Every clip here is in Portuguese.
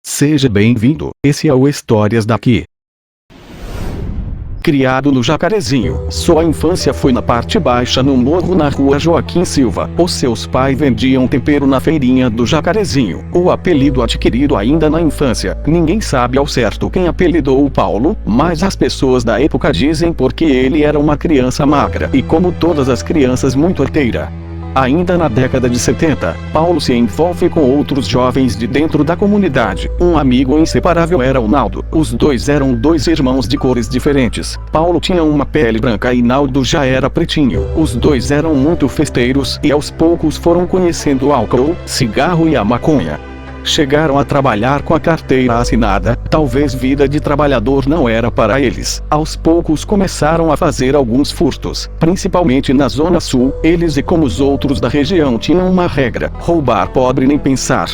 Seja bem-vindo, esse é o Histórias daqui. Criado no Jacarezinho, sua infância foi na parte baixa no morro na rua Joaquim Silva. Os seus pais vendiam tempero na feirinha do Jacarezinho. O apelido adquirido ainda na infância. Ninguém sabe ao certo quem apelidou o Paulo, mas as pessoas da época dizem porque ele era uma criança magra e, como todas as crianças, muito arteira. Ainda na década de 70, Paulo se envolve com outros jovens de dentro da comunidade. Um amigo inseparável era o Naldo. Os dois eram dois irmãos de cores diferentes. Paulo tinha uma pele branca e Naldo já era pretinho. Os dois eram muito festeiros e aos poucos foram conhecendo o álcool, cigarro e a maconha. Chegaram a trabalhar com a carteira assinada, talvez vida de trabalhador não era para eles. Aos poucos começaram a fazer alguns furtos, principalmente na Zona Sul. Eles e como os outros da região tinham uma regra: roubar pobre nem pensar.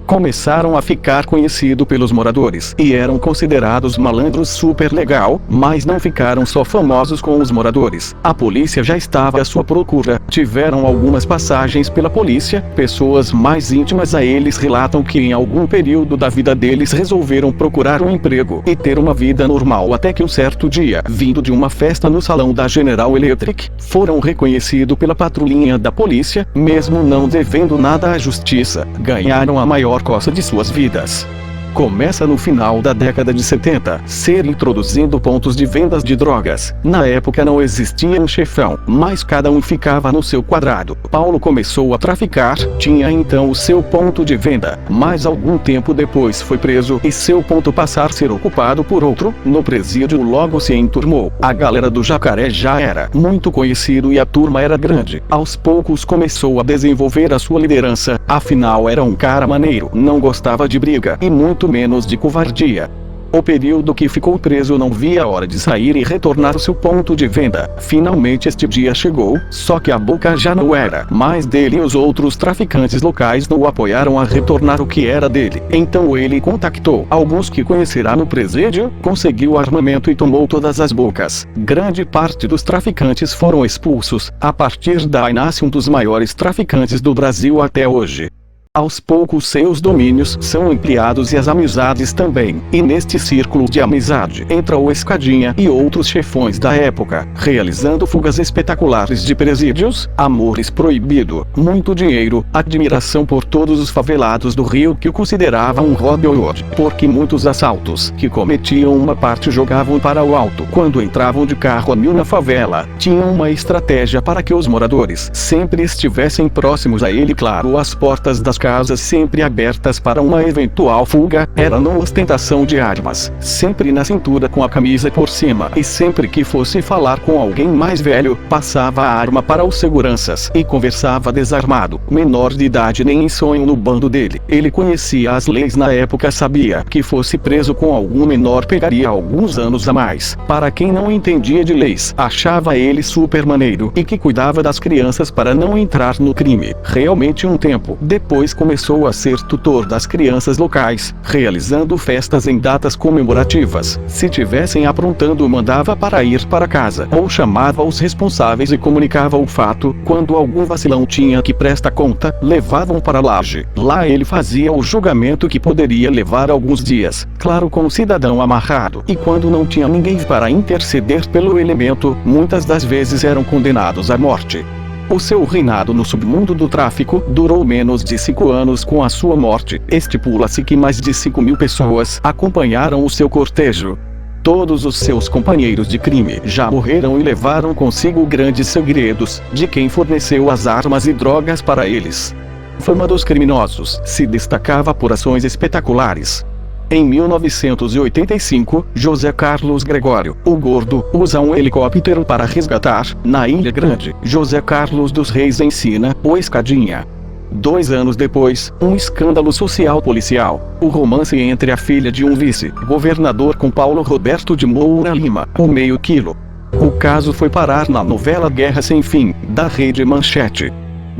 Começaram a ficar conhecidos pelos moradores e eram considerados malandros super legal, mas não ficaram só famosos com os moradores. A polícia já estava à sua procura. Tiveram algumas passagens pela polícia. Pessoas mais íntimas a eles relatam que em algum período da vida deles resolveram procurar um emprego e ter uma vida normal, até que um certo dia, vindo de uma festa no salão da General Electric, foram reconhecidos pela patrulhinha da polícia. Mesmo não devendo nada à justiça, ganharam a maior coça de suas vidas. Começa no final da década de 70, ser introduzindo pontos de vendas de drogas. Na época não existia um chefão, mas cada um ficava no seu quadrado. Paulo começou a traficar, tinha então o seu ponto de venda, mas algum tempo depois foi preso e seu ponto passar a ser ocupado por outro. No presídio logo se enturmou. A galera do Jacaré já era muito conhecido e a turma era grande. Aos poucos começou a desenvolver a sua liderança, afinal era um cara maneiro, não gostava de briga e muito menos de covardia. O período que ficou preso não via a hora de sair e retornar ao seu ponto de venda. Finalmente este dia chegou, só que a boca já não era mais dele e os outros traficantes locais não o apoiaram a retornar o que era dele. Então ele contactou alguns que conhecerá no presídio, conseguiu armamento e tomou todas as bocas. Grande parte dos traficantes foram expulsos. A partir daí nasce um dos maiores traficantes do Brasil até hoje. Aos poucos seus domínios são ampliados e as amizades também, e neste círculo de amizade entra o Escadinha e outros chefões da época, realizando fugas espetaculares de presídios, amores proibido, muito dinheiro, admiração por todos os favelados do Rio que o consideravam um Robin Hood, porque muitos assaltos que cometiam uma parte jogavam para o alto. Quando entravam de carro a mil na favela, tinham uma estratégia para que os moradores sempre estivessem próximos a ele. Claro, as portas das casas sempre abertas para uma eventual fuga, era não ostentação de armas, sempre na cintura com a camisa por cima, e sempre que fosse falar com alguém mais velho, passava a arma para os seguranças e conversava desarmado. Menor de idade nem em sonho no bando dele. Ele conhecia as leis na época, sabia que fosse preso com algum menor pegaria alguns anos a mais. Para quem não entendia de leis, achava ele super maneiro e que cuidava das crianças para não entrar no crime. Realmente um tempo depois começou a ser tutor das crianças locais, realizando festas em datas comemorativas. Se tivessem aprontando, mandava para ir para casa, ou chamava os responsáveis e comunicava o fato. Quando algum vacilão tinha que prestar conta, levavam para a laje. Lá ele fazia o julgamento, que poderia levar alguns dias, claro, com o cidadão amarrado. E quando não tinha ninguém para interceder pelo elemento, muitas das vezes eram condenados à morte. O seu reinado no submundo do tráfico durou menos de 5 anos. Com a sua morte, estipula-se que mais de 5.000 pessoas acompanharam o seu cortejo. Todos os seus companheiros de crime já morreram e levaram consigo grandes segredos de quem forneceu as armas e drogas para eles. A fama dos criminosos se destacava por ações espetaculares. Em 1985, José Carlos Gregório, o Gordo, usa um helicóptero para resgatar, na Ilha Grande, José Carlos dos Reis ensina, o Escadinha. 2 anos depois, um escândalo social policial, o romance entre a filha de um vice-governador com Paulo Roberto de Moura Lima, o meio quilo. O caso foi parar na novela Guerra Sem Fim, da Rede Manchete.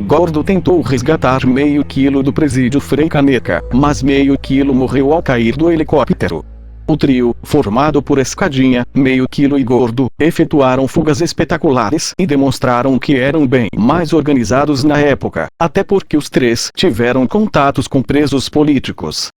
Gordo tentou resgatar meio quilo do presídio Frei Caneca, mas meio quilo morreu ao cair do helicóptero. O trio, formado por Escadinha, Meio Quilo e Gordo, efetuaram fugas espetaculares e demonstraram que eram bem mais organizados na época, até porque os três tiveram contatos com presos políticos.